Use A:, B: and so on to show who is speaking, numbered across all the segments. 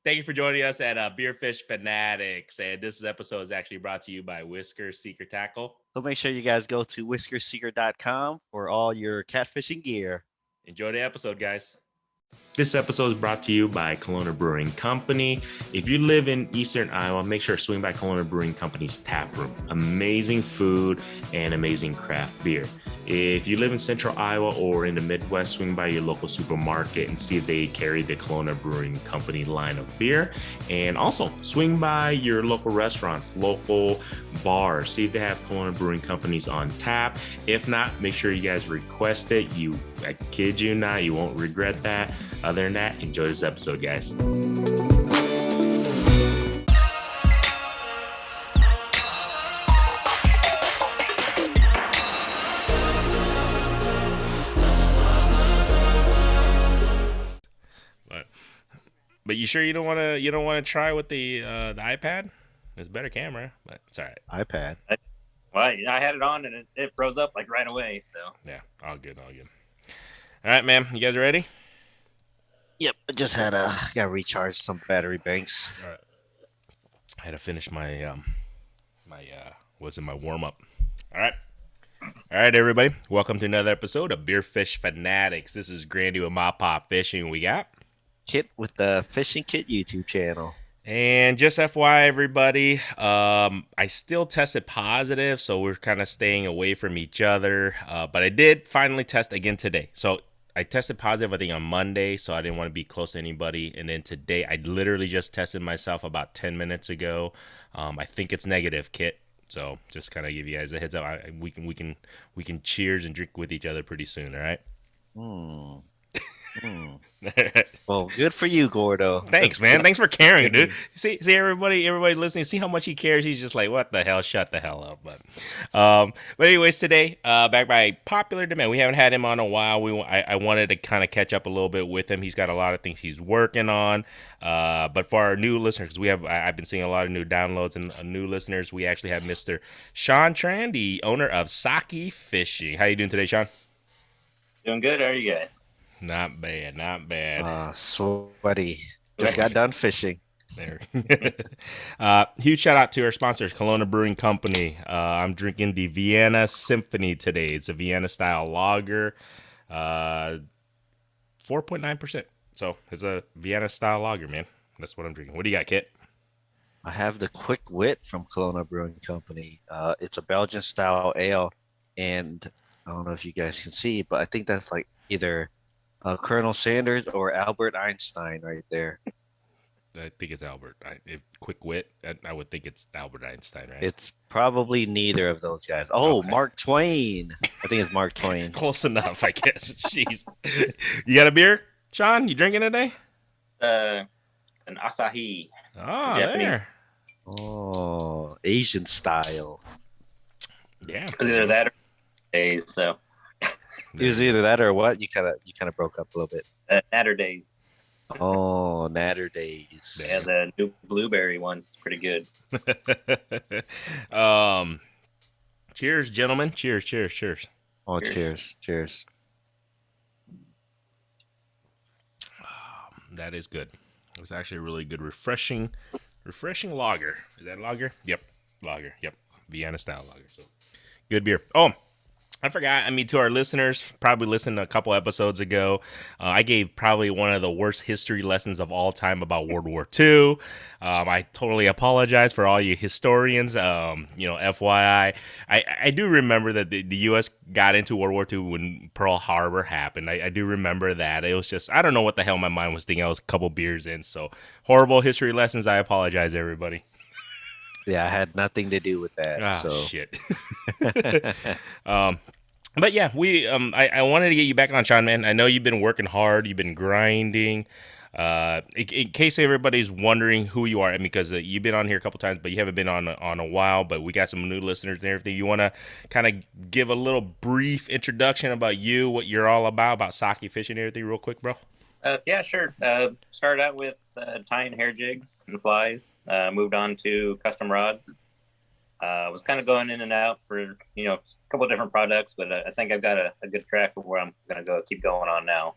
A: Thank you for joining us at Beerfish Fanatics. And this episode is actually brought to you by Whisker Secret Tackle.
B: So make sure you guys go to whiskersecret.com for all your catfishing gear.
A: Enjoy the episode, guys. This episode is brought to you by Kalona Brewing Company. If you live in Eastern Iowa, make sure to swing by Kalona Brewing Company's tap room. Amazing food and amazing craft beer. If you live in Central Iowa or in the Midwest, swing by your local supermarket and see if they carry the Kalona Brewing Company line of beer. And also swing by your local restaurants, local bars, see if they have Kalona Brewing Companies on tap. If not, make sure you guys request it. I kid you not, you won't regret that. Other than that, enjoy this episode, guys. But you sure you don't want to try with the iPad? It's a better camera, but it's all right.
B: iPad.
C: Well, I had it on and it froze up like right away. So
A: yeah, all good. All right, man. You guys ready?
B: Yep. I just got to recharge some battery banks.
A: All right. I had to finish my my warm up. All right, everybody. Welcome to another episode of Beerfish Fanatics. This is Grandy with My Pop Fishing. We got
B: Kit with the Fishing Kit YouTube channel.
A: And just FYI, everybody, I still tested positive, so we're kind of staying away from each other. But I did finally test again today. So I tested positive, I think, on Monday, so I didn't want to be close to anybody. And then today, I literally just tested myself about 10 minutes ago. I think it's negative, Kit. So just kind of give you guys a heads up. We can cheers and drink with each other pretty soon. All right.
B: Well, good for you, Gordo.
A: Thanks, man. Thanks for caring, dude. See, everybody listening. See how much he cares. He's just like, what the hell? Shut the hell up. But anyways, today, back by popular demand, we haven't had him on a while. I wanted to kind of catch up a little bit with him. He's got a lot of things he's working on. But for our new listeners, because I've been seeing a lot of new downloads and new listeners. We actually have Mr. Sean Tran, the owner of Saki Fishing. How you doing today, Sean?
C: Doing good. How are you guys?
A: Not bad.
B: Sweaty. Just got done fishing.
A: There. Huge shout out to our sponsors, Kalona Brewing Company. I'm drinking the Vienna Symphony today. It's a Vienna style lager, 4.9%. So it's a Vienna style lager, man. That's what I'm drinking. What do you got, Kit?
B: I have the Quick Wit from Kalona Brewing Company. It's a Belgian style ale, and I don't know if you guys can see, but I think that's like either Colonel Sanders or Albert Einstein right there.
A: I think it's Albert. Quick Wit, I would think it's Albert Einstein, right?
B: It's probably neither of those guys. Oh, okay. Mark Twain. I think it's Mark Twain.
A: Close enough, I guess. Jeez. You got a beer, Sean? You drinking today?
C: An Asahi.
A: Oh, there.
B: Oh, Asian style.
A: Yeah.
C: Either that or days, so.
B: It was either that or what? You kind of broke up a little bit.
C: Natter Days.
B: Oh, Natter Days.
C: Yeah, the new blueberry one. It's pretty good.
A: Cheers, gentlemen. Cheers.
B: Oh, cheers.
A: That is good. It's actually a really good, refreshing lager. Is that lager? Yep, lager. Yep, Vienna style lager. So good beer. Oh, I forgot. To our listeners, probably listened a couple episodes ago, I gave probably one of the worst history lessons of all time about World War II. I totally apologize for all you historians. FYI, I do remember that the U.S. got into World War II when Pearl Harbor happened. I do remember that. It was just, I don't know what the hell my mind was thinking. I was a couple beers in. So horrible history lessons. I apologize, everybody.
B: Yeah, I had nothing to do with that.
A: Shit. But yeah, I wanted to get you back on, Sean, man. I know you've been working hard. You've been grinding. In case everybody's wondering who you are, because you've been on here a couple times, but you haven't been on a while. But we got some new listeners and everything. You want to kind of give a little brief introduction about you, what you're all about Saki fishing and everything, real quick, bro?
C: Yeah, sure. Started out with tying hair jigs and flies. Moved on to custom rods. Was kind of going in and out for a couple of different products, but I think I've got a good track of where I'm going to keep going on now.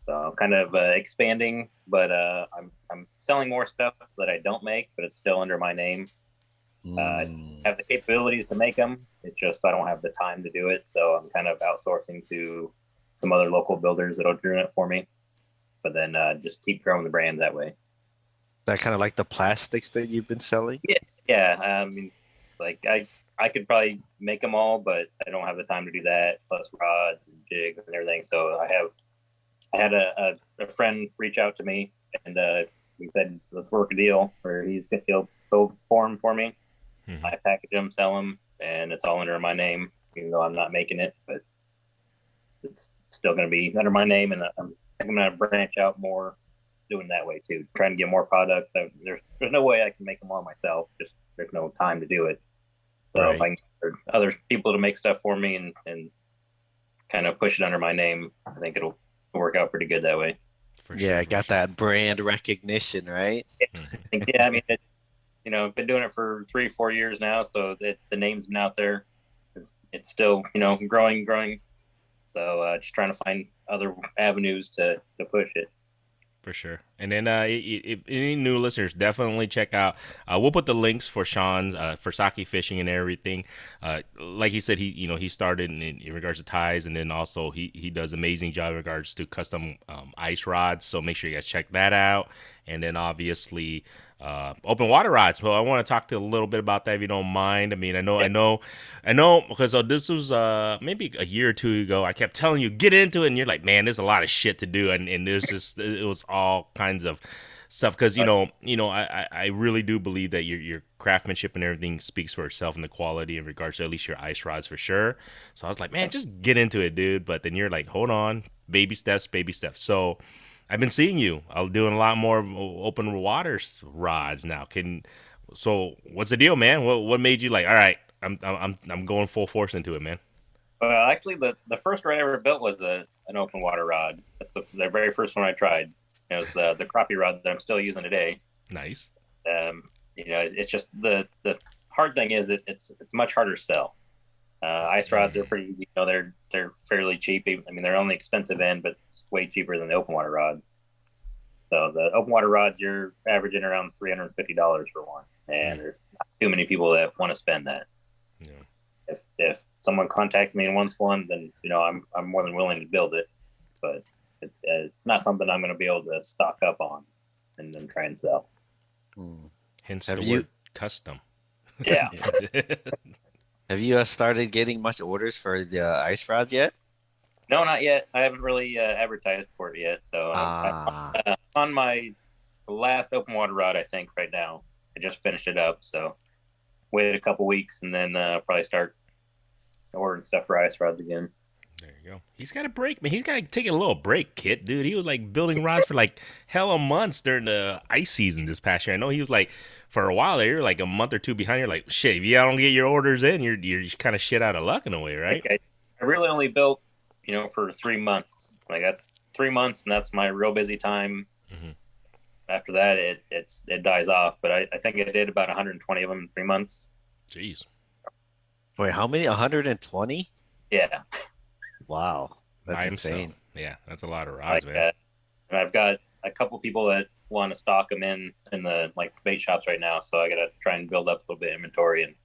C: So kind of expanding, but I'm selling more stuff that I don't make, but it's still under my name. I have the capabilities to make them. It's just I don't have the time to do it, so I'm kind of outsourcing to some other local builders that'll do it for me. But then just keep growing the brand that way.
B: That kind of like the plastics that you've been selling?
C: Yeah. I mean, like I could probably make them all, but I don't have the time to do that. Plus rods and jigs and everything. So I had a friend reach out to me, and he said, "Let's work a deal where he'll go form for me.
A: Mm-hmm.
C: I package them, sell them, and it's all under my name, even though I'm not making it. But it's still going to be under my name, and I'm going to branch out more, doing that way too. Trying to get more products. There's no way I can make them all myself. Just there's no time to do it. So
B: Right.
C: if I can get other people to make stuff for me and kind of push it under my name, I think it'll work out pretty good that way.
A: For
B: Yeah,
A: sure,
B: I
A: for
B: got
A: sure.
B: that brand recognition, right?
C: I mean, I've been doing it for 3-4 years now, so the name's been out there. It's still, growing. So just trying to find other avenues to push it.
A: For sure. And then if any new listeners, definitely check out. We'll put the links for Sean's for sake fishing and everything. Like he said, he started in regards to ties, and then also he does amazing job in regards to custom ice rods. So make sure you guys check that out. And then obviously open water rods. So I want to talk to a little bit about that if you don't mind. I mean, I know, because this was maybe a year or two ago. I kept telling you get into it, and you're like, man, there's a lot of shit to do, and there's just it was all kinds of stuff because I really do believe that your craftsmanship and everything speaks for itself in the quality in regards to at least your ice rods for sure. So I was like, man, just get into it, dude. But then you're like, hold on, baby steps. So I've been seeing you. I'm doing a lot more open water rods now. So what's the deal, man? What made you like? All right, I'm going full force into it, man.
C: Well, actually, the first rod I ever built was an open water rod. That's the very first one I tried. It was the crappie rod that I'm still using today.
A: Nice.
C: It's just the hard thing is it's much harder to sell. Ice rods are pretty easy. They're fairly cheap. I mean, they're on the expensive end, but it's way cheaper than the open water rod. So the open water rods, you're averaging around $350 for one, and there's not too many people that want to spend that.
A: Yeah.
C: If someone contacts me and wants one, then I'm more than willing to build it, but it's not something I'm going to be able to stock up on and then try and sell.
A: Hence
B: Have
A: the
B: you-
A: word custom.
C: Yeah.
B: Have you started getting much orders for the ice rods yet?
C: No, not yet. I haven't really advertised for it yet. So I'm on my last open water rod, I think, right now. I just finished it up. So wait a couple weeks and then probably start ordering stuff for ice rods again.
A: There you go. He's got a break, man. He's got to take a little break, Kit, dude. He was like building rods for like hella months during the ice season this past year. I know he was like, for a while there, you're like a month or two behind. You're like, shit, if you don't get your orders in, you're just kind of shit out of luck in a way, right?
C: Okay. I really only built, for 3 months. Like that's 3 months, and that's my real busy time.
A: Mhm.
C: After that, it dies off. But I think I did about 120 of them in 3 months.
A: Jeez.
B: Wait, how many? 120?
C: Yeah.
B: Wow, that's
A: By himself.
B: insane.
A: Yeah, that's a lot of rods,
C: Like
A: man.
C: that. And I've got a couple people that want to stock them in the bait shops right now. So I got to try and build up a little bit of inventory. And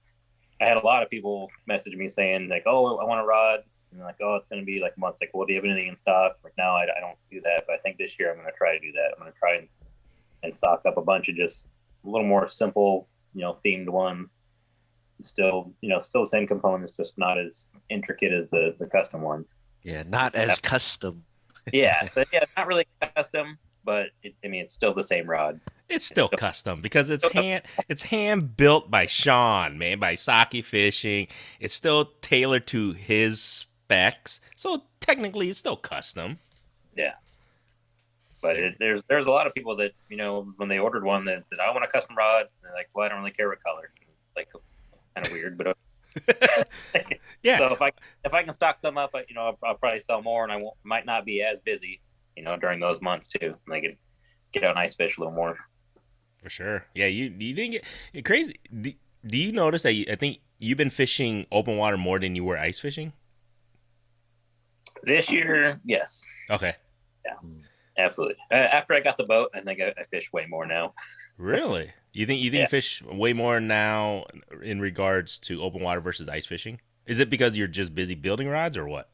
C: I had a lot of people message me saying like, "Oh, I want a rod." And like, "Oh, it's going to be like months." Like, "Well, do you have anything in stock?" Like, "No, I don't do that." But I think this year I'm going to try to do that. I'm going to try and stock up a bunch of just a little more simple, themed ones. Still the same components, just not as intricate as the custom ones.
B: Yeah, not as custom.
C: Yeah, but not really custom, but it's still the same rod.
A: It's still custom because it's hand built by Sean, man, by Sake Fishing. It's still tailored to his specs, so technically it's still custom.
C: Yeah, but there's a lot of people that when they ordered one that said I want a custom rod, and they're like, well, I don't really care what color. It's like kind of weird, but
A: Yeah.
C: So if I can stock some up, I'll probably sell more, and might not be as busy, during those months too. And I can get out and ice fish a little more.
A: For sure. Yeah, you didn't get crazy. Do you notice that I think you've been fishing open water more than you were ice fishing?
C: This year, yes.
A: Okay.
C: Yeah. Absolutely. After I got the boat, I think I fish way more now.
A: Really? You think
C: Yeah.
A: you fish way more now in regards to open water versus ice fishing? Is it because you're just busy building rods or what?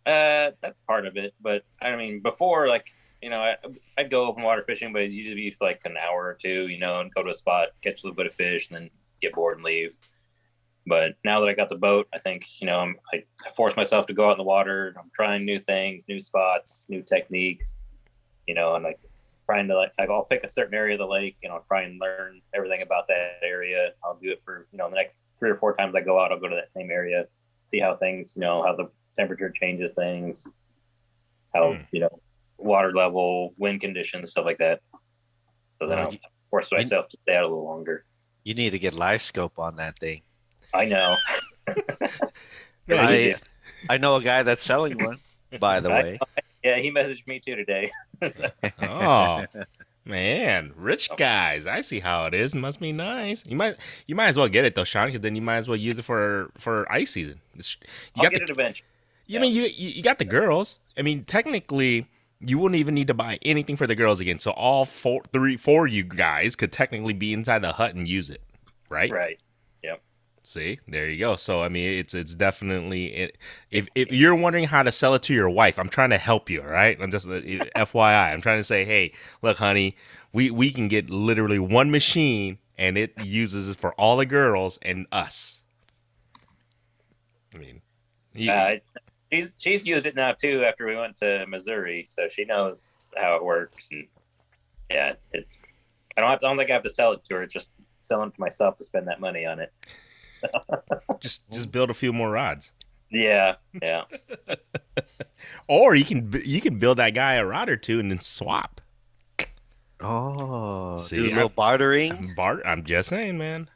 C: That's part of it, but I mean, before, like, I'd go open water fishing, but it'd usually be for like an hour or two, and go to a spot, catch a little bit of fish, and then get bored and leave. But now that I got the boat, I think I force myself to go out in the water. I'm trying new things, new spots, new techniques, and like trying to like I'll pick a certain area of the lake, try and learn everything about that area. I'll do it for the next 3 or 4 times I go out. I'll go to that same area, see how things, how the temperature changes things, how water level, wind conditions, stuff like that. So then I'll force myself to stay out a little longer.
B: You need to get live scope on that thing.
C: I know.
B: I know a guy that's selling one, by the way.
C: Yeah, he messaged me too today.
A: Oh man, rich guys. I see how it is. Must be nice. You might as well get it though, Sean, because then you might as well use it for ice season.
C: I'll get it eventually.
A: I mean, you got the girls. I mean, technically, you wouldn't even need to buy anything for the girls again. So all four you guys could technically be inside the hut and use it, right?
C: Right. Yep.
A: See, there you go. So I mean, it's definitely if you're wondering how to sell it to your wife, I'm trying to help you. All right, I'm just FYI. I'm trying to say, hey, look, honey, we can get literally one machine and it uses it for all the girls and us. I mean,
C: she's used it now too after we went to Missouri, so she knows how it works. And yeah, I don't think I have to sell it to her. It's just selling it to myself to spend that money on it.
A: just build a few more rods.
C: Yeah.
A: Or you can build that guy a rod or two and then swap.
B: Oh,
A: see,
B: do a little bartering.
A: I'm just saying, man.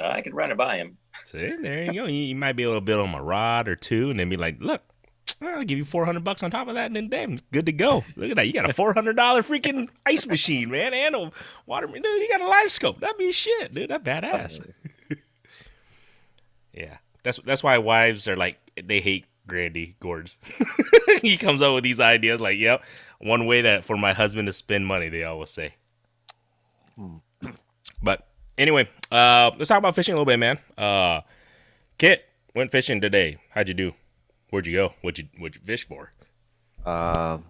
C: I could run it by him.
A: See, there you go. You might be able to build him a rod or two, and then be like, "Look, I'll give you $400 on top of that, and then damn, good to go. Look at that. You got a $400 freaking ice machine, man, and a water. Dude, you got a live scope. That'd be shit, dude. That's badass." Yeah, that's why wives are like they hate Grandy Gourds. He comes up with these ideas like, "Yep, one way for my husband to spend money." They always say. But anyway, let's talk about fishing a little bit, man. Kit went fishing today. How'd you do? Where'd you go? What'd you fish for?
B: I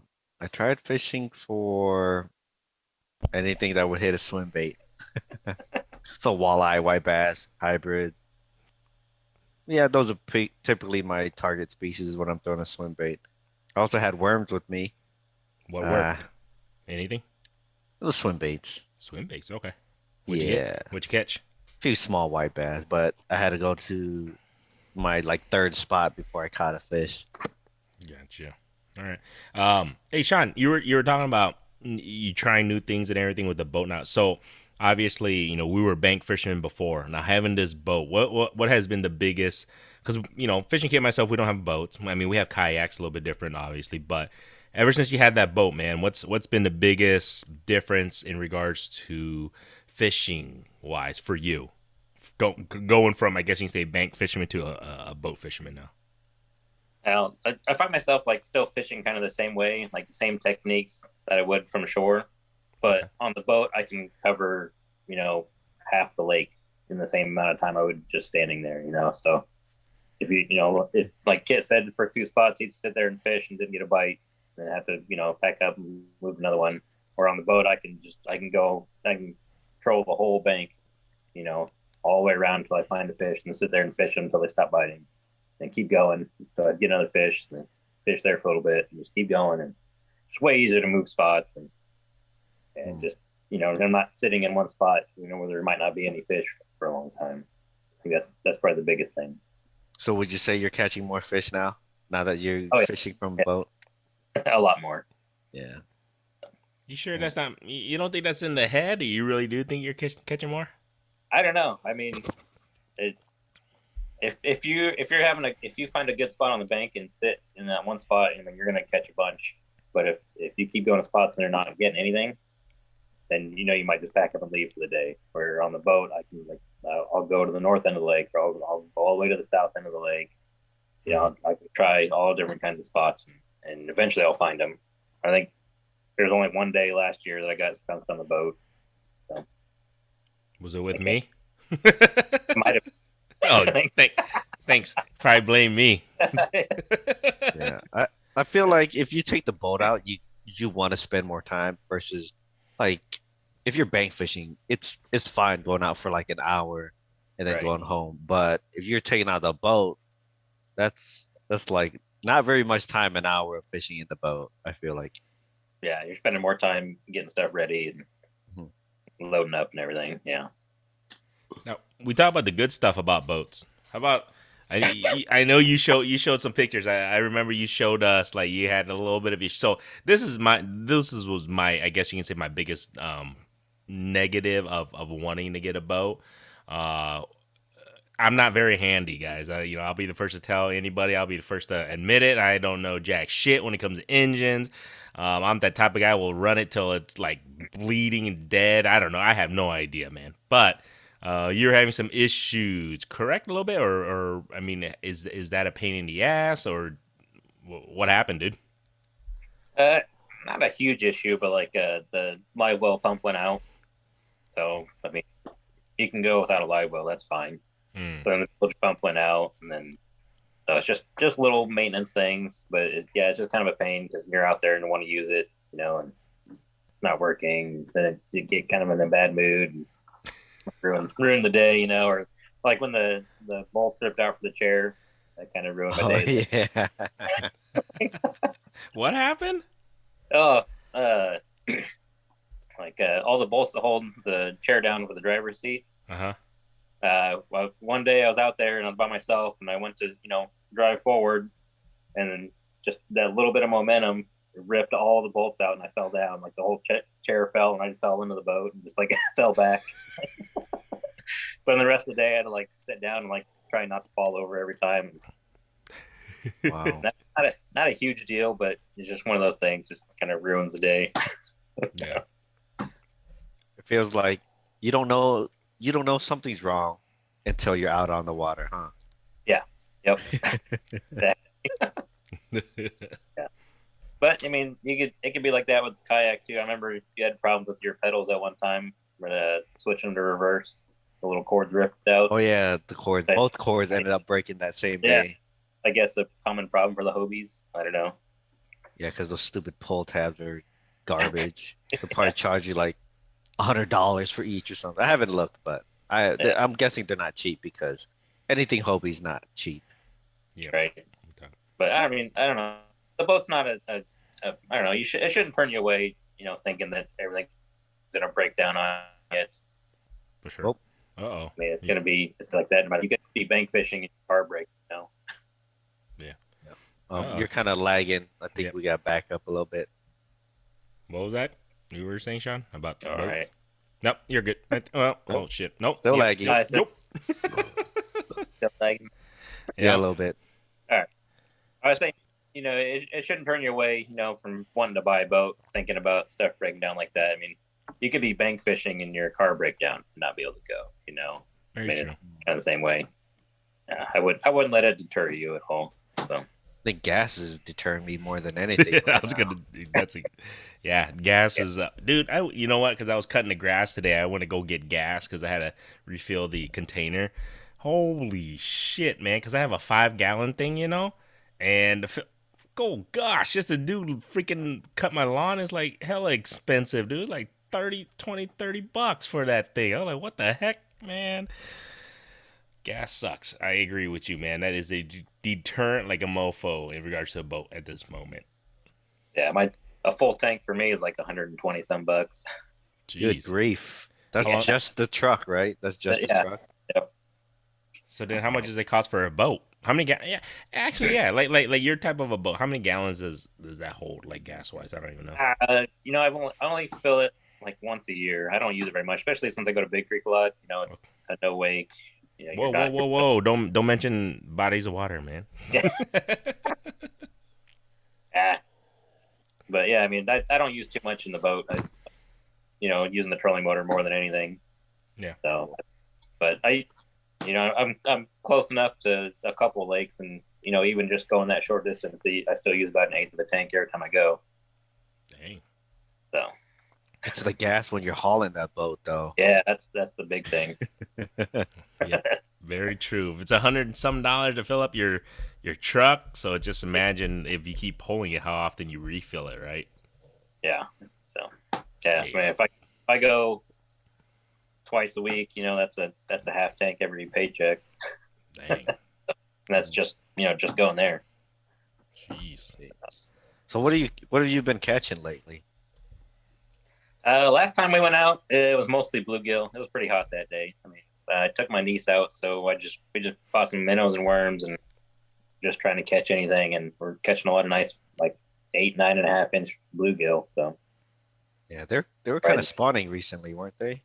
B: tried fishing for anything that would hit a swim bait. So walleye, white bass, hybrid. Yeah, those are typically my target species when I'm throwing a swim bait. I also had worms with me.
A: What worm? Anything?
B: The swim baits.
A: Swim baits, okay.
B: What'd you
A: catch?
B: A few small white bass, but I had to go to my third spot before I caught a fish.
A: Gotcha. All right. Hey Sean, you were talking about you trying new things and everything with the boat now. So obviously, we were bank fishermen before. Now having this boat, what has been the biggest? Because Fishing Kit and myself, we don't have boats. I mean, we have kayaks, a little bit different, obviously. But ever since you had that boat, man, what's been the biggest difference in regards to fishing wise for you? Going from, I guess you can say, bank fisherman to a boat fisherman now.
C: I find myself still fishing kind of the same way, like the same techniques that I would from shore. But on the boat, I can cover, half the lake in the same amount of time I would just standing there, So if if like Kit said, for 2 spots, he'd sit there and fish and didn't get a bite, and have to, pack up and move another one. Or on the boat, I can control the whole bank, all the way around until I find a fish and sit there and fish them until they stop biting, and keep going. So I'd get another fish, and then fish there for a little bit, and just keep going. And it's way easier to move spots and just, I'm not sitting in one spot, where there might not be any fish for a long time. I think that's probably the biggest thing.
B: So would you say you're catching more fish now that you're fishing from a boat?
C: A lot more.
B: Yeah.
A: You sure that's not? You don't think that's in the head, or you really do think you're catching more?
C: I don't know. I mean, if you find a good spot on the bank and sit in that one spot, you're gonna catch a bunch. But if you keep going to spots and they're not getting anything, then you might just pack up and leave for the day. Where on the boat, I can I'll go to the north end of the lake, or I'll go all the way to the south end of the lake. I can try all different kinds of spots, and eventually I'll find them. I think there's only one day last year that I got skunked on the boat. So.
A: Was it with me?
C: Might have.
A: Oh, thanks. Probably blame me.
B: Yeah, I feel like if you take the boat out, you want to spend more time versus like if you're bank fishing, it's fine going out for like an hour and then
C: Right.
B: going home. But if you're taking out the boat, that's like not very much time, an hour of fishing in the boat, I feel like.
C: Yeah, you're spending more time getting stuff ready and loading up and everything. Yeah.
A: Now we talk about the good stuff about boats. How about I know you showed some pictures. I remember you showed us like you had a little bit of issue. So this was my I guess you can say my biggest negative of wanting to get a boat. I'm not very handy, guys. I'll be the first to tell anybody. I'll be the first to admit it. I don't know jack shit when it comes to engines. I'm that type of guy who will run it till it's like bleeding and dead. I don't know. I have no idea, man. But you're having some issues, correct? A little bit, or I mean, is that a pain in the ass, or what happened, dude?
C: Not a huge issue, but like the live well pump went out. So I mean, you can go without a live well. That's fine. So then the filter pump went out, and then it's just little maintenance things. But it's just kind of a pain because you're out there and you want to use it, and it's not working. Then you get kind of in a bad mood, and ruin the day, or like when the bolt ripped out for the chair, that kind of ruined my day.
B: Yeah.
A: What happened?
C: Oh, like all the bolts that hold the chair down for the driver's seat. Well, one day I was out there and I was by myself, and I went to drive forward, and then just that little bit of momentum ripped all the bolts out, and I fell down. Like the whole chair fell, and I just fell into the boat and just like fell back. So then the rest of the day I had to like sit down and like try not to fall over every time.
B: Wow.
C: Not a huge deal, but it's just one of those things. Just kind of ruins the day.
A: Yeah.
B: It feels like you don't know something's wrong until you're out on the water, huh?
C: Yeah. Yep. Yeah. But I mean, it could be like that with the kayak too. I remember you had problems with your pedals at one time. Switching them to reverse, the little cords ripped out.
B: Oh yeah, both cords ended up breaking that same day.
C: I guess a common problem for the Hobies. I don't know.
B: Yeah, because those stupid pull tabs are garbage. They'll probably charge you like $100 for each or something. I haven't looked, but I'm guessing they're not cheap because anything Hobie's not cheap.
A: Yeah.
C: Right.
A: Okay.
C: But I mean, I don't know. The boat's not a I don't know. It shouldn't turn you away. Thinking that everything's gonna break down on it.
A: For sure.
B: Oh.
C: I mean, it's like that. No matter, you could be bank fishing and your car break.
A: Yeah.
B: You're kind of lagging. I think we got back up a little bit.
A: What was that you were saying, Sean? About the
C: All
A: boat?
C: right.
A: Nope, you're good. Oh shit. Nope.
B: Still lagging.
A: Nope.
C: Still lagging.
B: Yeah, a little bit.
C: All right. I was saying, it shouldn't turn you away, from wanting to buy a boat, thinking about stuff breaking down like that. I mean, you could be bank fishing and your car break down and not be able to go.
A: Very true.
C: It's kind of the same way. I wouldn't let it deter you at all. So.
B: I think gas is deterring me more than anything.
A: Gas is dude. You know what? Because I was cutting the grass today. I went to go get gas because I had to refill the container. Holy shit, man! Because I have a 5-gallon thing, and oh gosh, just to do freaking cut my lawn is like hella expensive, dude. Like $30 for that thing. I was like, what the heck, man? Gas sucks. I agree with you, man. That is a deterrent like a mofo in regards to a boat at this moment.
C: Yeah, a full tank for me is like 120 some bucks.
A: Jeez.
B: Good grief. That's just the truck, right? That's just the truck.
C: Yep.
A: So then, how much does it cost for a boat? How many Yeah, actually, yeah. Like your type of a boat. How many gallons does that hold, like gas wise? I don't even know.
C: I only fill it like once a year. I don't use it very much, especially since I go to Big Creek a lot. It's a no wake.
A: Whoa! Don't mention bodies of water, man.
C: But yeah, I mean, I don't use too much in the boat. Using the trolling motor more than anything.
A: Yeah.
C: So, but I'm close enough to a couple of lakes, and even just going that short distance, I still use about an eighth of a tank every time I go.
A: Dang.
C: So
B: It's the gas when you're hauling that boat, though.
C: yeah, that's the big thing.
A: Yeah, very true. If it's $100 to fill up your truck, so just imagine if you keep pulling it, how often you refill it, right?
C: Yeah. So yeah, I mean, if I go twice a week, that's a half tank every paycheck.
A: Dang.
C: And that's just just going there.
A: Jeez.
B: So what have you been catching lately?
C: Last time we went out, it was mostly bluegill. It was pretty hot that day. I mean, I took my niece out, so we just caught some minnows and worms, and just trying to catch anything. And we're catching a lot of nice, like 8, 9.5-inch bluegill. So
B: Yeah, they were kind of spawning recently, weren't they?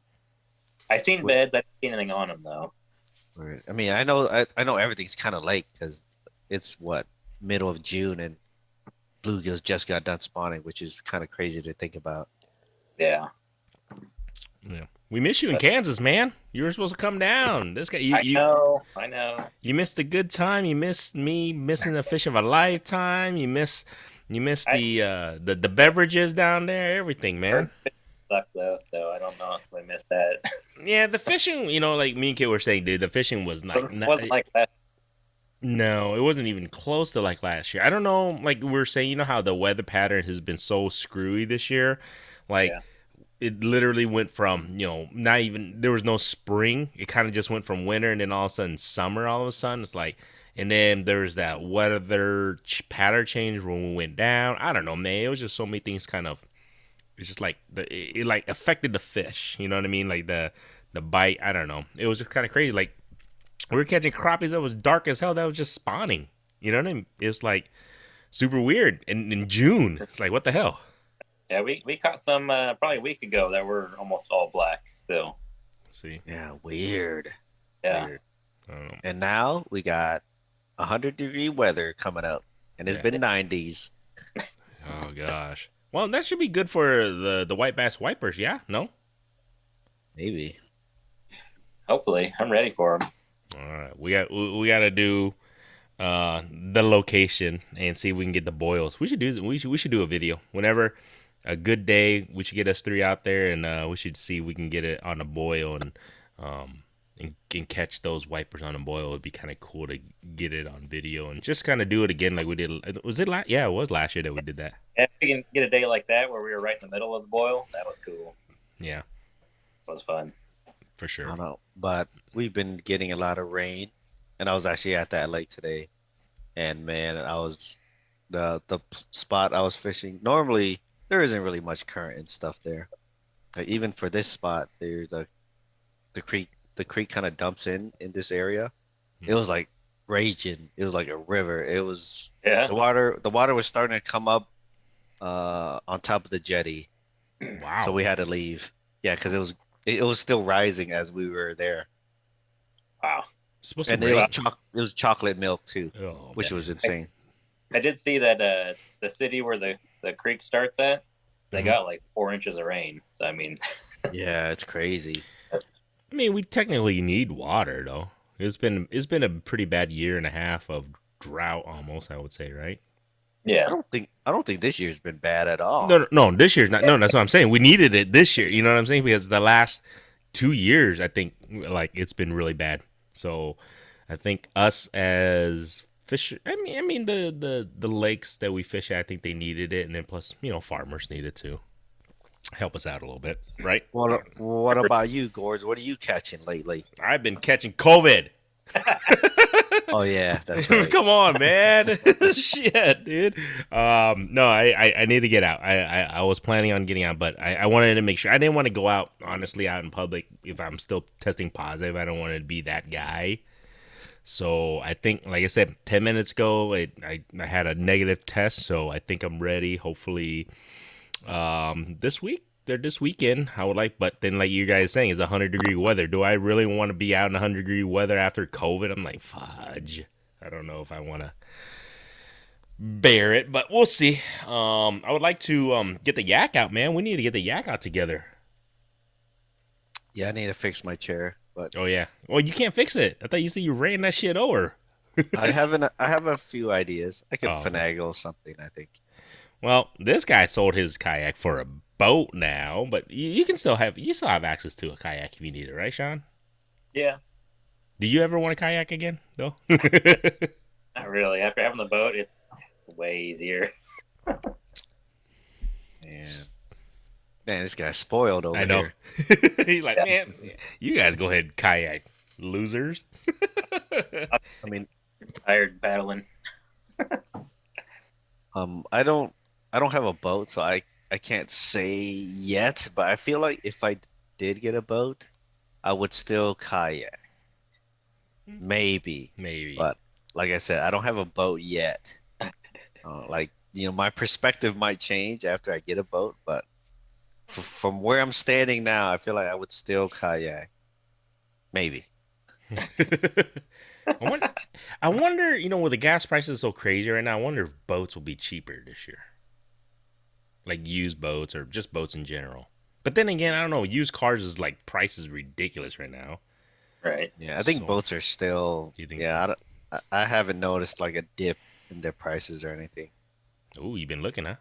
C: I seen beds. I didn't see anything on them though.
B: I mean, I know everything's kind of late because it's middle of June and bluegills just got done spawning, which is kind of crazy to think about.
C: Yeah.
A: Yeah. We miss you in Kansas, man. You were supposed to come down. This guy,
C: I know.
A: You missed a good time. You missed me missing the fish of a lifetime. You missed the beverages down there. Everything, man.
C: Sucked though, so I don't know if I missed that.
A: Yeah, the fishing. Like me and Kit were saying, dude, the fishing was like
C: It wasn't like that.
A: No, it wasn't even close to like last year. I don't know. Like we were saying, how the weather pattern has been so screwy this year. Like it literally went from not even, there was no spring. It kind of just went from winter, and then all of a sudden summer. All of a sudden, it's like, and then there's that weather pattern change when we went down. I don't know, man. It was just so many things. Kind of, it's just like it like affected the fish. You know what I mean? Like the bite. I don't know. It was just kind of crazy. Like we were catching crappies that was dark as hell. That was just spawning. You know what I mean? It's like super weird. And in June, it's like, what the hell?
C: Yeah, we caught some probably a week ago that were almost all black still.
A: See?
B: Yeah, weird.
C: Yeah.
B: Weird. And now we got 100-degree weather coming up, and it's been 90s.
A: Oh gosh. Well, that should be good for the white bass wipers. Yeah? No?
B: Maybe.
C: Hopefully, I'm ready for them.
A: All right, we got to do the location and see if we can get the boils. We should do a video whenever a good day. We should get us 3 out there, and we should see if we can get it on a boil and catch those wipers on a boil. It'd be kind of cool to get it on video and just kind of do it again like we did. Was it last? Yeah, it was last year that we did that.
C: If we can get a day like that where we were right in the middle of the boil, that was cool.
A: Yeah,
C: it was fun.
A: For sure.
B: I don't know, but we've been getting a lot of rain, and I was actually at that lake today, and man, I was the spot I was fishing. Normally, there isn't really much current and stuff there. Like, even for this spot, there's the creek. The creek kind of dumps in this area. It was like raging. It was like a river. It was the water was starting to come up on top of the jetty.
A: Wow.
B: So we had to leave. Yeah, because it was still rising as we were there.
C: Wow.
B: And it was chocolate milk too, which was insane.
C: I did see that the city where the creek starts at, they got like 4 inches of rain. So I mean,
B: yeah, it's crazy.
A: I mean, we technically need water though. It's been a pretty bad year and a half of drought, almost, I would say, right?
C: Yeah.
B: I don't think this year's been bad at all.
A: No, this year's not. No, that's what I'm saying. We needed it this year. You know what I'm saying? Because the last 2 years, I think, like, it's been really bad. So I think us as fish, I mean the lakes that we fish at, I think they needed it, and then plus, farmers need it too. Help us out a little bit, right?
B: What about you, Gorge? What are you catching lately?
A: I've been catching COVID.
B: Oh yeah, that's right.
A: Come on, man. Shit, dude. No, I need to get out. I was planning on getting out, but I wanted to make sure. I didn't want to go out, honestly, out in public if I'm still testing positive. I don't want to be that guy. So I think, like I said, 10 minutes ago, I had a negative test, so I think I'm ready. Hopefully, this weekend, I would like, but then like you guys saying, it's 100-degree weather. Do I really want to be out in 100-degree weather after COVID? I'm like, fudge. I don't know if I want to bear it, but we'll see. I would like to get the yak out, man. We need to get the yak out together.
B: Yeah, I need to fix my chair, but
A: oh yeah. Well, you can't fix it. I thought you said you ran that shit over.
B: I have a few ideas. I could finagle something, I think.
A: Well, this guy sold his kayak for $1 boat now, but you still have access to a kayak if you need it, right, Sean?
C: Yeah.
A: Do you ever want to kayak again, though?
C: Not really. After having the boat, it's way easier.
B: Man, this guy's spoiled over
A: I know.
B: here.
A: He's like, man, you guys go ahead and kayak, losers.
B: I mean,
C: Tired battling.
B: I don't have a boat, so I can't say yet. But I feel like if I did get a boat, I would still kayak. Maybe. But like I said, I don't have a boat yet. Like, my perspective might change after I get a boat, but from where I'm standing now, I feel like I would still kayak. Maybe.
A: I wonder, with the gas prices so crazy right now, I wonder if boats will be cheaper this year. Like used boats or just boats in general. But then again, I don't know. Used cars is like price is ridiculous right now.
C: Right.
B: Yeah, I think boats are still. Yeah, I haven't noticed like a dip in their prices or anything.
A: Oh, you've been looking, huh?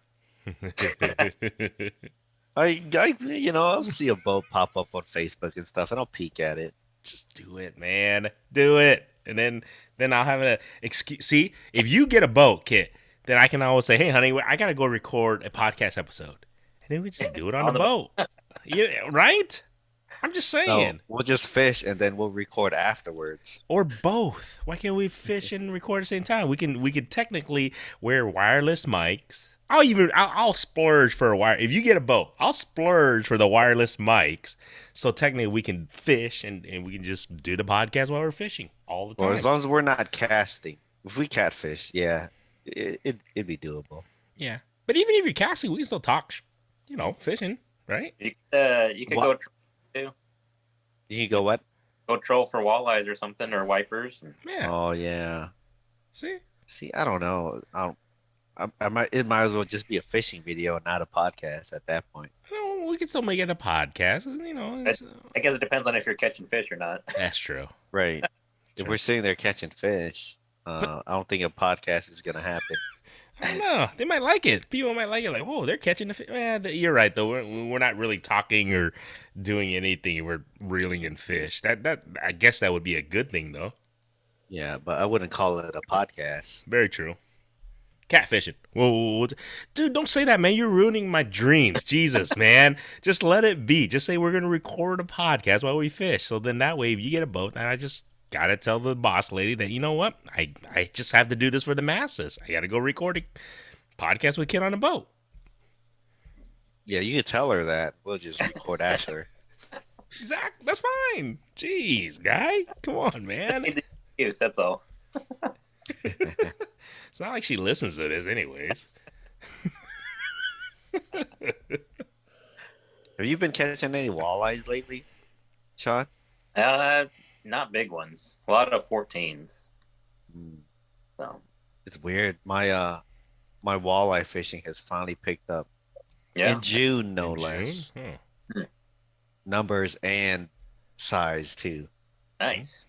B: I'll see a boat pop up on Facebook and stuff, and I'll peek at it.
A: Just do it, man. Do it. And then I'll have an excuse. See, if you get a boat, Kit, then I can always say, hey, honey, I got to go record a podcast episode. And then we just do it on the boat. Yeah, right? I'm just saying.
B: No, we'll just fish and then we'll record afterwards.
A: Or both. Why can't we fish and record at the same time? We could technically wear wireless mics. I'll splurge for a wire. If you get a boat, I'll splurge for the wireless mics. So technically we can fish and we can just do the podcast while we're fishing all the time.
B: Well, as long as we're not casting. If we catfish, yeah, it'd be doable.
A: Yeah. But even if you're casting, we can still talk, fishing, right?
C: You could go too.
B: You can go what?
C: Go troll for walleyes or something, or wipers.
A: Yeah.
B: Oh yeah.
A: See,
B: I don't know. It might as well just be a fishing video and not a podcast at that point.
A: We can still make it a podcast.
C: I guess it depends on if you're catching fish or not.
A: That's true.
B: Right. If we're sitting there catching fish, I don't think a podcast is gonna happen.
A: I don't know. They might like it. People might like it. Like, whoa, they're catching the fish. You're right, though. We're not really talking or doing anything. We're reeling in fish. That I guess that would be a good thing, though.
B: Yeah, but I wouldn't call it a podcast.
A: Very true. Catfishing. Whoa, dude, don't say that, man. You're ruining my dreams. Jesus, man. Just let it be. Just say we're going to record a podcast while we fish. So then that way, if you get a boat, then I just got to tell the boss lady that, you know what? I just have to do this for the masses. I got to go record a podcast with Kid on a boat.
B: Yeah, you could tell her that. We'll just record after.
A: Exactly. That's fine. Jeez, guy. Come on, man.
C: Excuse, that's all.
A: It's not like she listens to this anyways.
B: Have you been catching any walleyes lately, Sean?
C: Not big ones. A lot of 14s. So
B: it's weird. My walleye fishing has finally picked up.
C: yeah.
B: In June, no less. Numbers and size too.
C: Nice.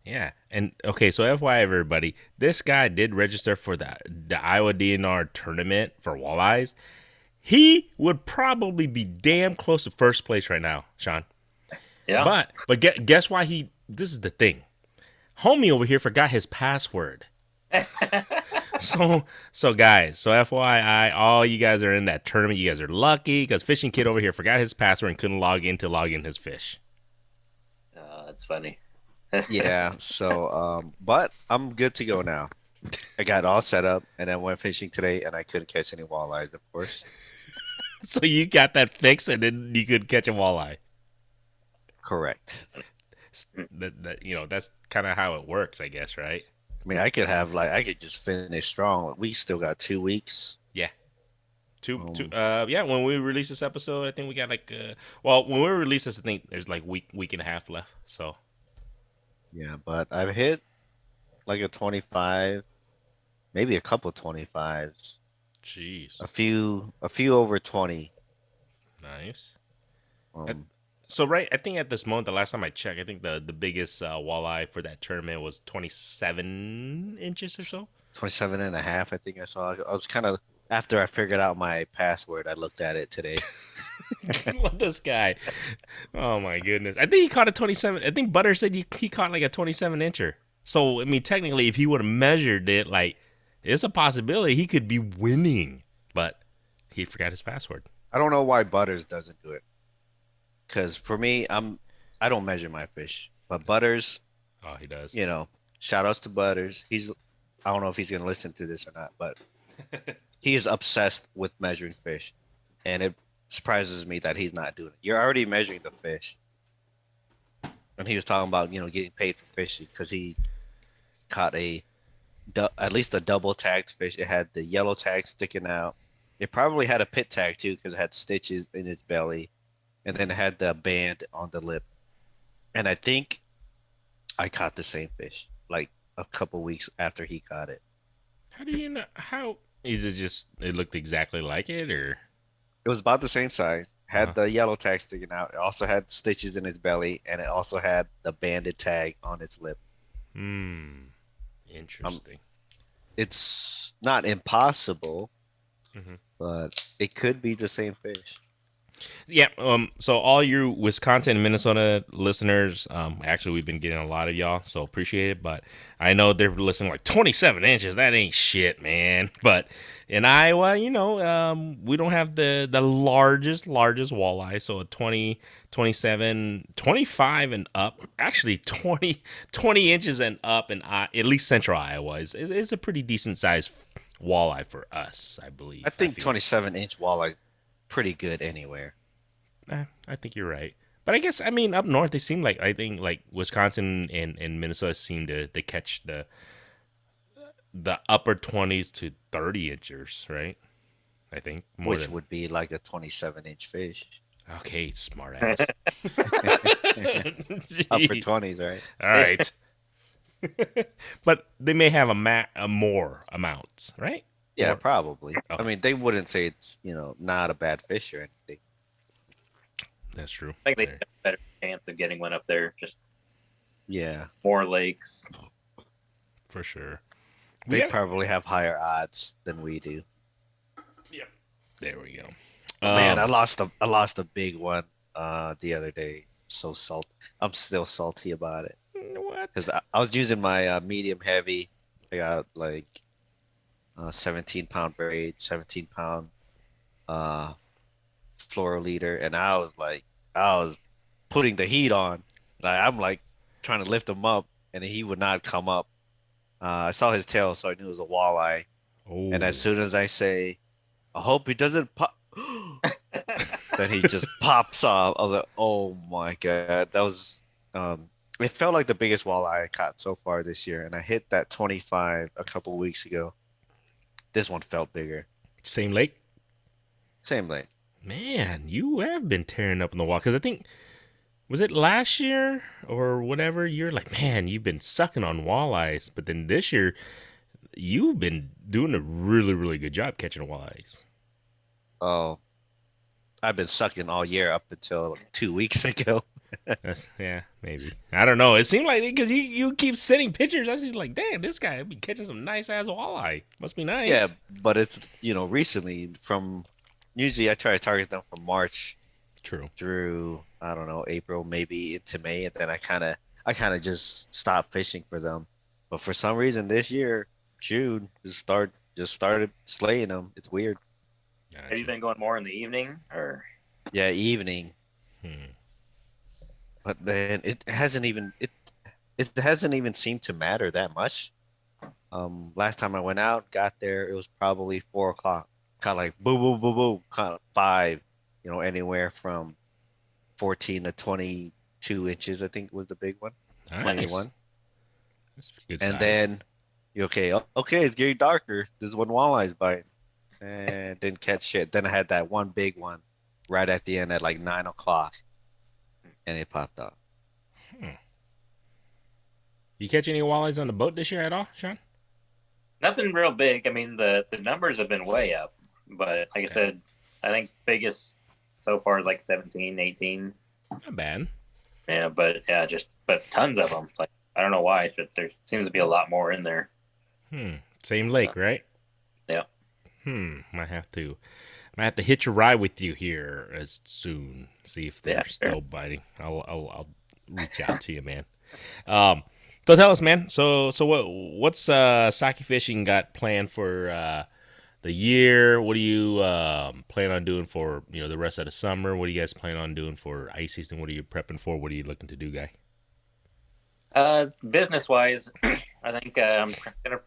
A: Yeah, and okay, so FYI, everybody, this guy did register for the Iowa DNR tournament for walleyes. He would probably be damn close to first place right now, Sean.
C: Yeah.
A: But guess why this is the thing. Homie over here forgot his password. So guys, so FYI, all you guys are in that tournament, you guys are lucky because Fishing Kid over here forgot his password and couldn't log in his fish.
C: That's funny.
B: Yeah, so but I'm good to go now. I got all set up and then went fishing today and I couldn't catch any walleyes, of course.
A: So you got that fixed and then you could catch a walleye.
B: Correct.
A: That's kind of how it works, I guess, right?
B: I mean, I could just finish strong. We still got 2 weeks.
A: Yeah. When we release this episode, I think we got when we release this, I think there's like week and a half left. So
B: yeah, but I've hit like a 25, maybe a couple 25s.
A: Jeez.
B: A few over 20.
A: Nice. So I think at this moment, the last time I checked, I think the biggest walleye for that tournament was 27 inches or so.
B: 27 and a half, I think I saw. I was kind of After I figured out my password, I looked at it today.
A: What this guy? Oh my goodness! I think he caught a 27. I think Butter said he caught like a 27 incher. So I mean, technically, if he would have measured it, like, it's a possibility he could be winning, but he forgot his password.
B: I don't know why Butters doesn't do it. Because for me, I don't measure my fish, but Butters,
A: Oh, he does.
B: you know, shout outs to Butters. I don't know if he's gonna listen to this or not, but he is obsessed with measuring fish, and it surprises me that he's not doing it. You're already measuring the fish, and he was talking about getting paid for fishing because he caught at least a double tagged fish. It had the yellow tag sticking out. It probably had a pit tag too because it had stitches in its belly, and then it had the band on the lip. And I think I caught the same fish like a couple weeks after he caught it.
A: How do you know? How is it? Just it looked exactly like it, or
B: It was about the same size. Had
A: Uh-huh.
B: the yellow tag sticking out. It also had stitches in its belly, and it also had the banded tag on its lip.
A: Interesting.
B: It's not impossible,
A: Mhm.
B: but it could be the same fish.
A: Yeah. So all you Wisconsin and Minnesota listeners, actually we've been getting a lot of y'all, so appreciate it. But I know they're listening like 27 inches. That ain't shit, man. But in Iowa, we don't have the largest walleye. So a 20, 27, 25 and up. Actually, 20 inches and up in at least central Iowa is a pretty decent size walleye for us, I believe.
B: I think
A: feel.
B: 27-inch walleye pretty good anywhere.
A: I think you're right. But I guess, I mean, up north, they seem like, I think, like Wisconsin and Minnesota seem to catch the upper 20s to 30 inches, right? I think.
B: Which would be like a 27-inch fish.
A: Okay, smart ass.
B: Upper 20s, right?
A: All right. But they may have a more amount, right?
B: Yeah,
A: Or-
B: probably.
A: Oh.
B: I mean, they wouldn't say it's, not a bad fish or anything.
A: That's true.
C: I think they
A: There.
C: have a better chance of getting one up there. Just
B: Yeah.
C: more lakes.
A: For sure.
B: They
A: Yeah.
B: probably have higher odds than we do.
A: Yep. There we go.
B: Man, I lost a big one the other day. So I'm still salty about it.
A: What?
B: Because I was using my medium heavy. I got like 17-pound braid, 17-pound fluoroliter, and I was putting the heat on. I'm like trying to lift him up, and he would not come up. I saw his tail, so I knew it was a walleye.
A: Oh.
B: And as soon as I say, I hope he doesn't pop, then he just pops off. I was like, oh my God. That was, it felt like the biggest walleye I caught so far this year. And I hit that 25 a couple weeks ago. This one felt bigger.
A: Same lake?
B: Same lake.
A: Man, you have been tearing up in the wall. Because I think, was it last year or whatever? You're like, man, you've been sucking on walleyes. But then this year, you've been doing a really, really good job catching walleyes.
B: Oh, I've been sucking all year up until like 2 weeks ago.
A: Yeah, maybe. I don't know. It seemed like, because you keep sending pictures. I was just like, damn, this guy be catching some nice ass walleye. Must be nice.
B: Yeah, but it's, recently usually I try to target them from March
A: True.
B: through, I don't know, April, maybe into May, and then I kind of just stopped fishing for them. But for some reason this year, June, just started slaying them. It's weird.
C: Have you
A: Gotcha.
C: been going more in the evening or?
B: Yeah, evening.
A: Hmm.
B: But man, it hasn't even seemed to matter that much. Last time I went out, got there, it was probably 4 o'clock. Kind of like boom, boom, boom, boom, kind of 5, anywhere from 14 to 22 inches, I think was the big one.
A: Nice.
B: 21.
A: That's good
B: And
A: size.
B: then okay, it's getting darker. This is when walleye's biting. And didn't catch shit. Then I had that one big one right at the end at like 9 o'clock. And it popped up.
A: You catch any walleyes on the boat this year at all, Sean?
C: Nothing real big. I mean, the numbers have been way up, but like I said, I think biggest so far is like 17, 18.
A: Not bad.
C: Yeah, but tons of them. Like, I don't know why, but there seems to be a lot more in there.
A: Same lake, right?
C: Yeah.
A: Might have to hitch a ride with you here as soon. See if they're
C: Yeah,
A: still
C: sure.
A: biting. I'll reach out to you, man. Um, so tell us, man. So what's sake fishing got planned for the year? What do you plan on doing for the rest of the summer? What do you guys plan on doing for ice season? What are you prepping for? What are you looking to do, guy?
C: Business wise, I think I'm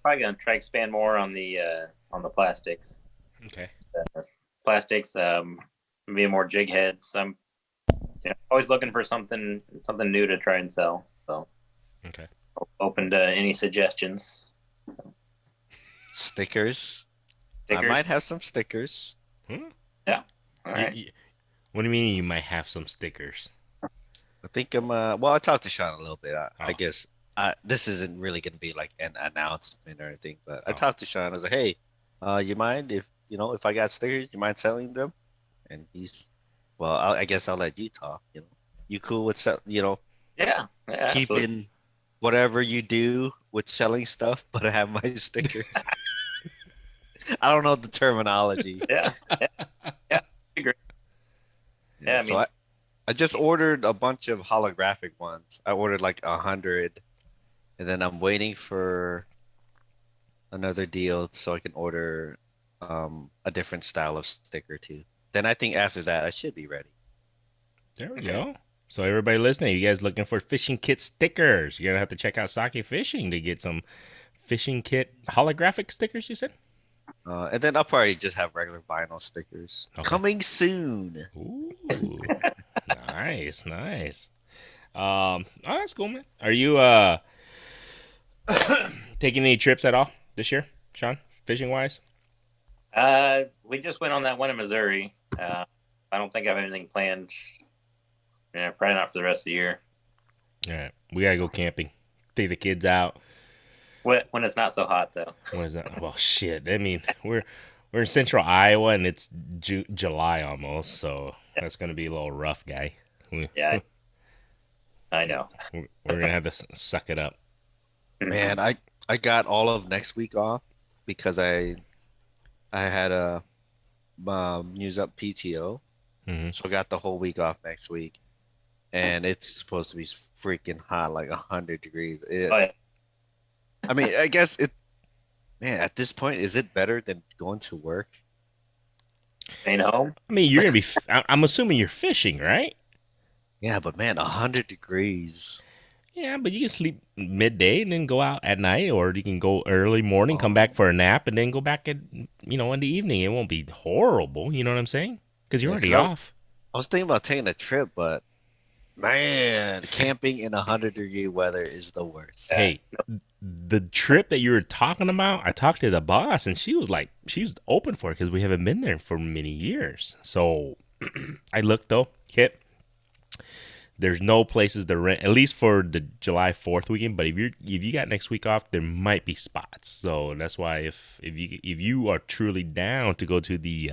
C: probably gonna try to expand more on the plastics.
A: Okay.
C: Plastics, be more jig heads. I'm always looking for something new to try and sell. So
A: Okay.
C: open to any suggestions.
B: Stickers. I
C: Stickers.
B: might have some stickers.
A: Hmm?
C: Yeah. All right.
A: What do you mean you might have some stickers?
B: I think I'm well, I talked to Sean a little bit. I
A: Oh.
B: guess this isn't really gonna be like an announcement or anything, but I
A: Oh.
B: talked to Sean. I was like, hey, you mind if I got stickers, you mind selling them? And he's well, I guess I'll let you talk, You cool with
C: Yeah. Absolutely.
B: keeping whatever you do with selling stuff, but I have my stickers. I don't know the terminology.
C: Yeah. Yeah. Agree. Yeah, I
B: So
C: mean-
B: I just ordered a bunch of holographic ones. I ordered like 100, and then I'm waiting for another deal so I can order a different style of sticker too. Then I think after that I should be ready.
A: There we go. So everybody listening, you guys looking for fishing kit stickers? You're gonna have to check out Sake Fishing to get some fishing kit holographic stickers. You said?
B: And then I'll probably just have regular vinyl stickers
A: Okay.
B: coming soon.
A: Ooh, nice, nice. Oh, that's cool, man. Are you taking any trips at all this year, Sean? Fishing wise?
C: We just went on that one in Missouri. I don't think I have anything planned. Yeah, probably not for the rest of the year.
A: All right, we gotta go camping. Take the kids out.
C: When it's not so hot though.
A: What is that? Well, shit. I mean, we're in central Iowa and it's July almost, so that's gonna be a little rough, guy.
C: Yeah, I know.
A: We're gonna have to suck it up.
B: Man, I got all of next week off because I had a use up PTO,
A: Mhm.
B: so I got the whole week off next week, and it's supposed to be freaking hot, like 100 degrees.
C: Oh, yeah.
B: I mean, I guess man, at this point, is it better than going to work?
C: Staying home.
A: I mean, you're gonna be. I'm assuming you're fishing, right?
B: Yeah, but man, 100 degrees.
A: Yeah, but you can sleep midday and then go out at night, or you can go early morning, come back for a nap, and then go back in the evening. It won't be horrible. You know what I'm saying? Because you're
B: Yeah,
A: already
B: 'cause
A: off.
B: I was thinking about taking a trip, but man, camping in 100-degree weather is the worst.
A: Hey, the trip that you were talking about, I talked to the boss, and she was like, she's open for it because we haven't been there for many years. So I looked though, Kit. There's no places to rent, at least for the July 4th weekend. But if you got next week off, there might be spots. So that's why if you are truly down to go to the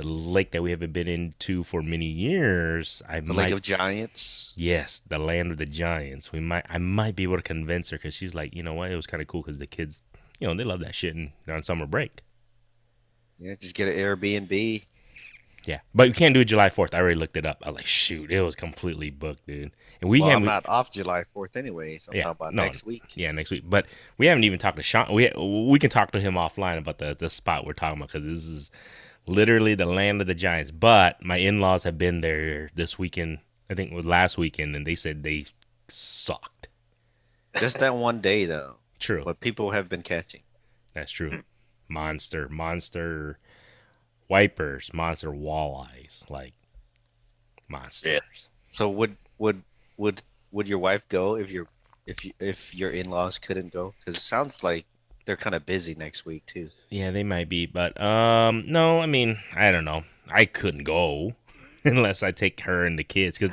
A: lake that we haven't been into for many years,
B: The Lake of Giants.
A: Yes, the land of the giants. I might be able to convince her because she's like, you know what, it was kind of cool because the kids, they love that shit and they're on summer break.
B: Yeah, just get an Airbnb.
A: Yeah, but you can't do it July 4th. I already looked it up. I was like, shoot, it was completely booked, dude. And
B: Well, I'm not off July 4th anyway, so I'm
A: Yeah,
B: talking about
A: no.
B: next week.
A: Yeah, next week. But we haven't even talked to Sean. We can talk to him offline about the spot we're talking about because this is literally the land of the giants. But my in-laws have been there this weekend. I think it was last weekend, and they said they sucked.
B: Just that one day, though.
A: True.
B: What people have been catching.
A: That's true. Monster wipers, monster walleyes, like monsters.
B: So would your wife go if your in-laws couldn't go? Because it sounds like they're kind of busy next week too.
A: Yeah, they might be, but no, I mean, I don't know. I couldn't go unless I take her and the kids because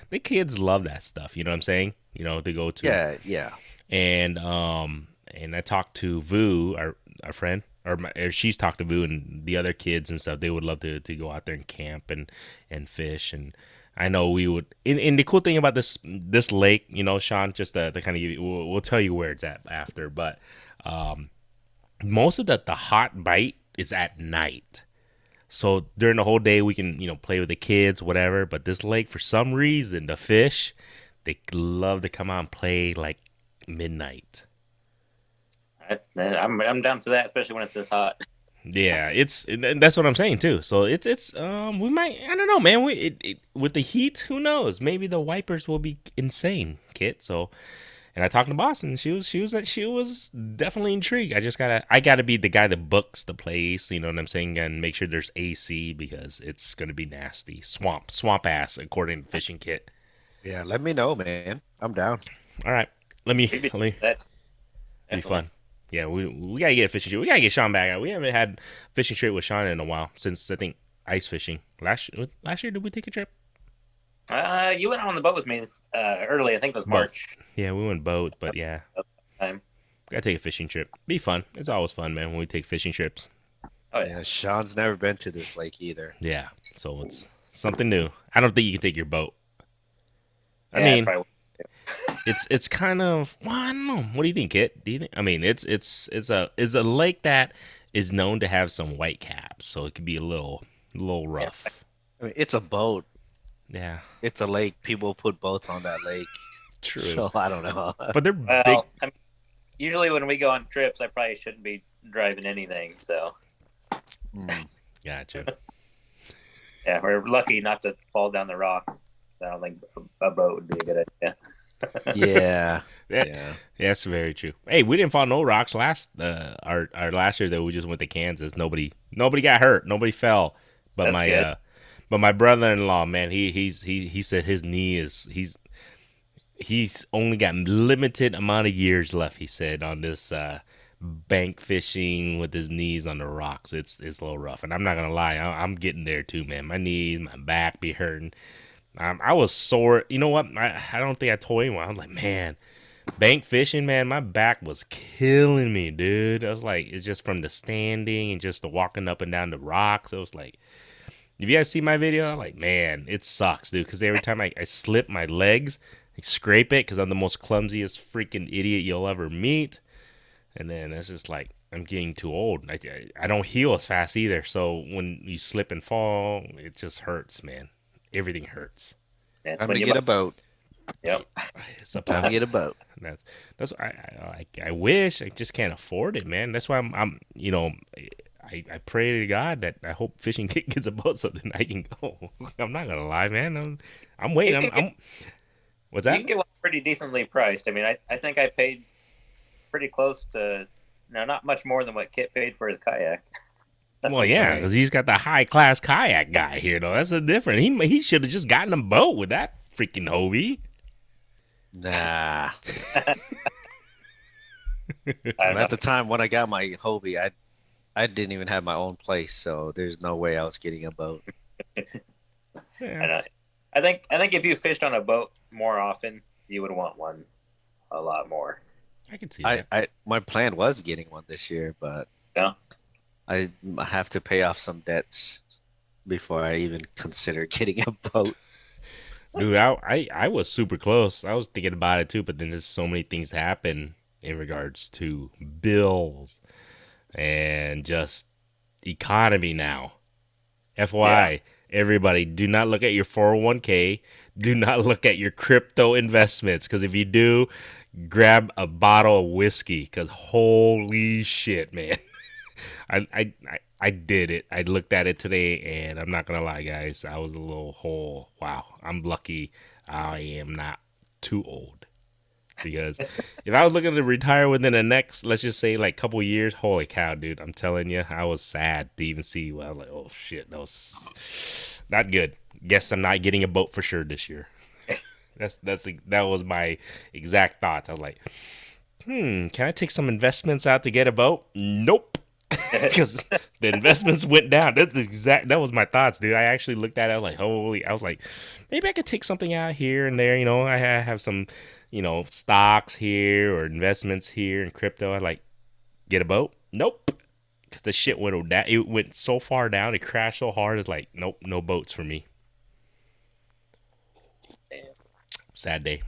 A: the kids love that stuff. You know what I'm saying? They go to
B: Yeah.
A: and I talked to Vu, our friend, or she's talked to Vu and the other kids and stuff. They would love to go out there and camp and fish, and I know we would. And the cool thing about this lake, Sean, just to kind of give you, we'll tell you where it's at after, but most of the hot bite is at night. So during the whole day we can, play with the kids, whatever. But this lake, for some reason, the fish, they love to come out and play like midnight.
C: I'm down for that, especially when it's this hot.
A: Yeah, and that's what I'm saying too. So it's we might, I don't know, man. With the heat, who knows? Maybe the wipers will be insane, Kit. So, and I talked to Boston. She was definitely intrigued. I gotta be the guy that books the place. You know what I'm saying? And make sure there's AC because it's gonna be nasty. Swamp ass, according to Fishing Kit.
B: Yeah, let me know, man. I'm down.
A: All right, let me
C: That
A: be fun. Yeah, we gotta get a fishing trip. We gotta get Sean back out. We haven't had fishing trip with Sean in a while since I think ice fishing. Last year, did we take a trip?
C: You went on the boat with me early. I think it was March.
A: Yeah, we went boat, but yeah,
C: Time.
A: gotta take a fishing trip. Be fun. It's always fun, man, when we take fishing trips.
C: Oh
B: Yeah, Sean's never been to this lake either.
A: Yeah, so it's something new. I don't think you can take your boat. I
C: Yeah,
A: mean,
C: probably.
A: it's kind of, well, I don't know. What do you think, Kit? Do you think? I mean, it's a lake that is known to have some white caps, so it could be a little rough.
B: I mean, it's a boat.
A: Yeah,
B: It's a lake. People put boats on that lake.
A: true.
B: So I don't know.
A: But they're
C: Well,
A: big.
C: I mean, usually when we go on trips, I probably shouldn't be driving anything. So
B: Hmm.
A: Gotcha.
C: yeah, we're lucky not to fall down the rock. I don't think a boat would be a good idea.
B: Yeah.
A: Yeah.
B: Yeah.
A: That's very true. Hey, we didn't fall no rocks our last year that we just went to Kansas. Nobody got hurt. Nobody fell. But
C: That's good.
A: my brother-in-law, man, he said his knee is he's only got limited amount of years left, he said, on this bank fishing with his knees on the rocks. It's a little rough. And I'm not going to lie, I'm getting there too, man. My knees, my back be hurting. I was sore. You know what? I don't think I told anyone. I was like, man, bank fishing, man, my back was killing me, dude. I was like, it's just from the standing and just the walking up and down the rocks. It was like, if you guys see my video, I'm like, man, it sucks, dude. Because every time I slip my legs, I scrape it because I'm the most clumsiest freaking idiot you'll ever meet. And then it's just like, I'm getting too old. I don't heal as fast either. So when you slip and fall, it just hurts, man. Everything hurts.
C: That's
B: I'm
C: when
B: gonna
C: you
B: get a
C: might-
B: boat.
C: Yep.
A: It's a
B: I'm gonna get a boat.
A: that's I wish. I just can't afford it, man. That's why I'm I pray to God that I hope Fishing Kit gets a boat so then I can go. I'm not gonna lie, man. I'm waiting. What's
C: You
A: that?
C: can get one pretty decently priced. I mean, I think I paid pretty close to, not much more than what Kit paid for his kayak.
A: Well, yeah, because he's got the high class kayak guy here, though. That's a different. He should have just gotten a boat with that freaking Hobie.
B: Nah.
C: I don't know.
B: At the time when I got my Hobie, I didn't even have my own place, so there's no way I was getting a boat.
A: Yeah.
C: I think if you fished on a boat more often, you would want one a lot more.
A: I can see that.
B: My plan was getting one this year, but
C: Yeah.
B: I have to pay off some debts before I even consider getting a boat.
A: Dude, I was super close. I was thinking about it too, but then there's so many things happen in regards to bills and just economy now. FYI, everybody, do not look at your 401k. Do not look at your crypto investments, because if you do, grab a bottle of whiskey, because holy shit, man. I did it. I looked at it today, and I'm not gonna lie, guys. I was a little whole. Wow, I'm lucky. I am not too old, because if I was looking to retire within the next, let's just say, like, couple years, holy cow, dude! I'm telling you, I was sad to even see. Well, I was like, oh shit, that was not good. Guess I'm not getting a boat for sure this year. That was my exact thoughts. I was like, can I take some investments out to get a boat? Nope. Because the investments went down. That was my thoughts, dude. I actually looked at it. I was like, maybe I could take something out here and there. I have some, stocks here or investments here in crypto. I like, get a boat? Nope. Because the shit went down. It went so far down. It crashed so hard. It's like, nope, no boats for me. Sad day.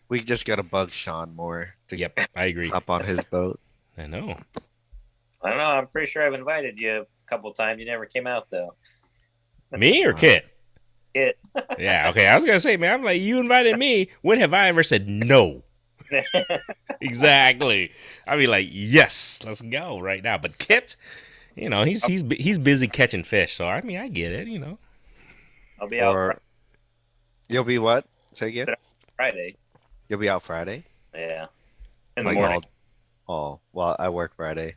B: We just gotta bug Sean more to
A: Yep, I agree.
B: hop on his boat.
A: I know.
C: I don't know. I'm pretty sure I've invited you a couple times. You never came out though.
A: Me or Kit?
C: It.
A: Yeah, okay. I was gonna say, man, I'm like, you invited me. When have I ever said no? Exactly. I'd be like, yes, let's go right now. But Kit, he's busy catching fish. So I mean, I get it.
C: I'll be out
B: Or you'll be what? Say again.
C: Friday.
B: You'll be out Friday.
C: Yeah. In the
B: Like
C: morning.
B: well, I work Friday.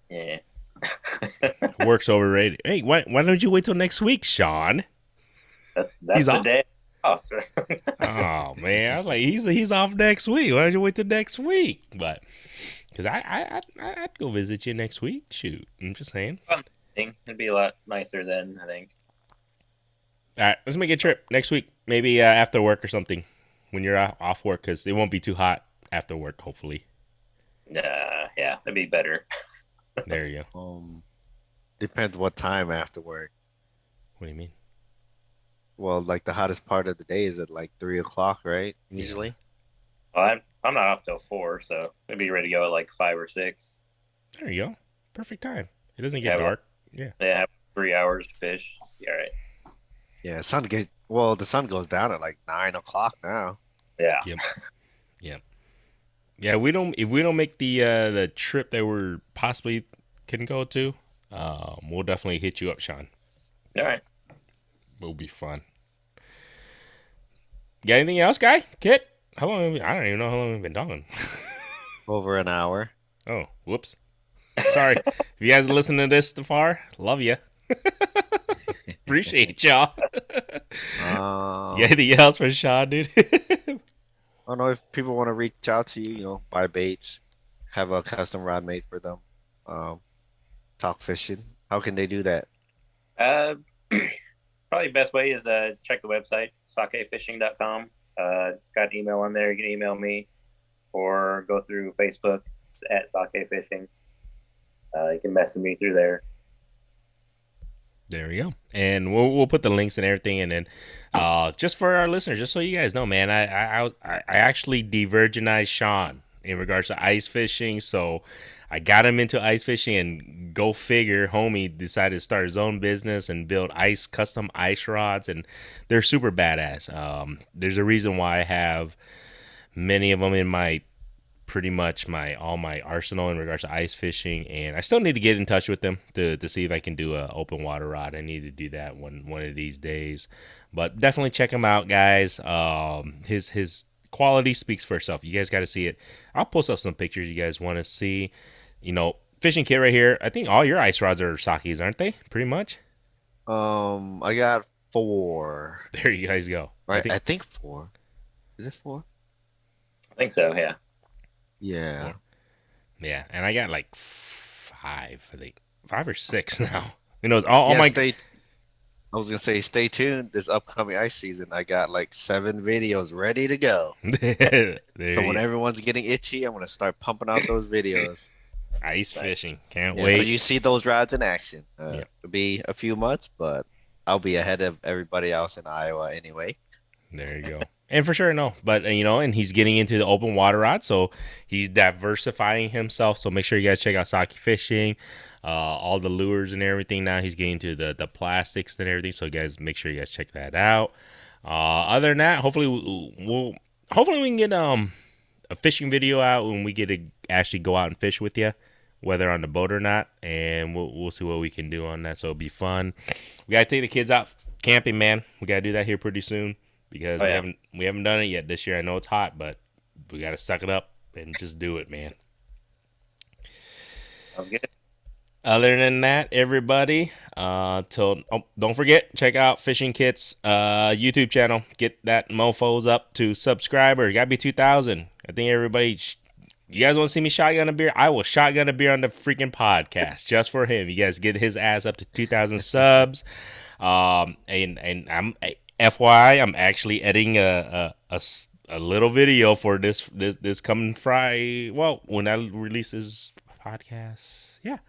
C: Yeah.
A: Work's overrated. Hey, why don't you wait till next week, Sean?
C: That's
A: He's
C: the
A: off?
C: day off.
A: Oh man, I was like, he's off next week. Why don't you wait till next week? But because I'd go visit you next week. Shoot, I'm just saying.
C: It'd be a lot nicer then, I think.
A: All right, let's make a trip next week. Maybe after work or something, when you're off work, because it won't be too hot after work. Hopefully.
C: Yeah, it'd be better.
A: There you go.
B: Depends what time after work.
A: What do you mean?
B: Well, like the hottest part of the day is at like 3 o'clock, right? Usually.
C: Well, I'm not off till 4, so we'd be ready to go at like 5 or 6.
A: There you go. Perfect time. It doesn't get
C: Yeah,
A: dark. Yeah.
C: Yeah, have 3 hours to fish. Yeah, right.
B: Yeah, the sun goes down at like 9 o'clock now.
C: Yeah.
A: Yep. Yep. Yeah, if we don't make the trip that we're possibly can go to, we'll definitely hit you up, Sean.
C: All right.
A: It'll be fun. Got anything else, guy? Kit? How long? I don't even know how long we've been talking.
B: Over an hour.
A: Oh, whoops. Sorry. If you guys listen to this far, love you. Appreciate y'all.
B: Um,
A: Anything else for Sean, dude?
B: I don't know if people want to reach out to you, buy baits, have a custom rod made for them, talk fishing. How can they do that?
C: Probably best way is check the website, sakefishing.com. It's got email on there. You can email me or go through Facebook at sakefishing. You can message me through there.
A: There we go. And we'll put the links and everything. And then just for our listeners, just so you guys know, man, I actually de-virginized Sean in regards to ice fishing. So I got him into ice fishing, and go figure, homie decided to start his own business and build custom ice rods, and they're super badass. There's a reason why I have many of them in pretty much all my arsenal in regards to ice fishing, and I still need to get in touch with them to see if I can do an open water rod. I need to do that one of these days, but definitely check him out, guys. His quality speaks for itself. You guys got to see it. I'll post up some pictures you guys want to see. Fishing kit right here. I think all your ice rods are Sakis, aren't they? Pretty much.
B: I got 4.
A: There you guys go.
B: Right, I think 4. Is it 4?
C: I think so, yeah.
B: Yeah.
A: Yeah, and I got like 5, I think 5 or 6 now. All
B: Yeah,
A: my.
B: I was gonna say, stay tuned. This upcoming ice season, I got like 7 videos ready to go. So when everyone's getting itchy, I'm gonna start pumping out those videos.
A: Ice fishing, can't
B: Yeah,
A: wait.
B: so you see those rods in action.
A: Yeah.
B: It'll be a few months, but I'll be ahead of everybody else in Iowa anyway.
A: There you go. And for sure, no. But, and he's getting into the open water rod, so he's diversifying himself. So make sure you guys check out Saki Fishing, all the lures and everything. Now he's getting to the plastics and everything. So, guys, make sure you guys check that out. Other than that, hopefully we can get a fishing video out when we get to actually go out and fish with you, whether on the boat or not. And we'll see what we can do on that. So it'll be fun. We got to take the kids out camping, man. We got to do that here pretty soon. Because we haven't done it yet this year. I know it's hot, but we got to suck it up and just do it, man.
C: Sounds good.
A: Other than that, everybody, don't forget, check out Fishing Kit's YouTube channel. Get that mofos up to subscribers. Got to be 2,000. I think everybody, you guys want to see me shotgun a beer? I will shotgun a beer on the freaking podcast just for him. You guys get his ass up to 2,000 subs. And I'm... FYI, I'm actually editing a little video for this coming Friday. Well, when I release this podcast, yeah,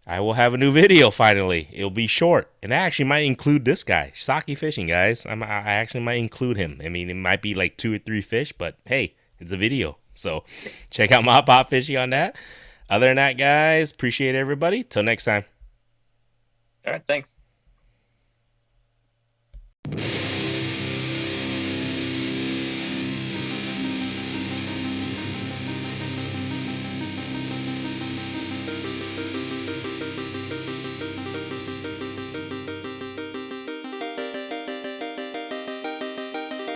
A: I will have a new video finally. It'll be short, and I actually might include this guy, Saki Fishing, guys. I actually might include him. I mean, it might be like 2 or 3 fish, but hey, it's a video. So check out my pop fishing on that. Other than that, guys, appreciate everybody. Till next time.
C: All right, thanks.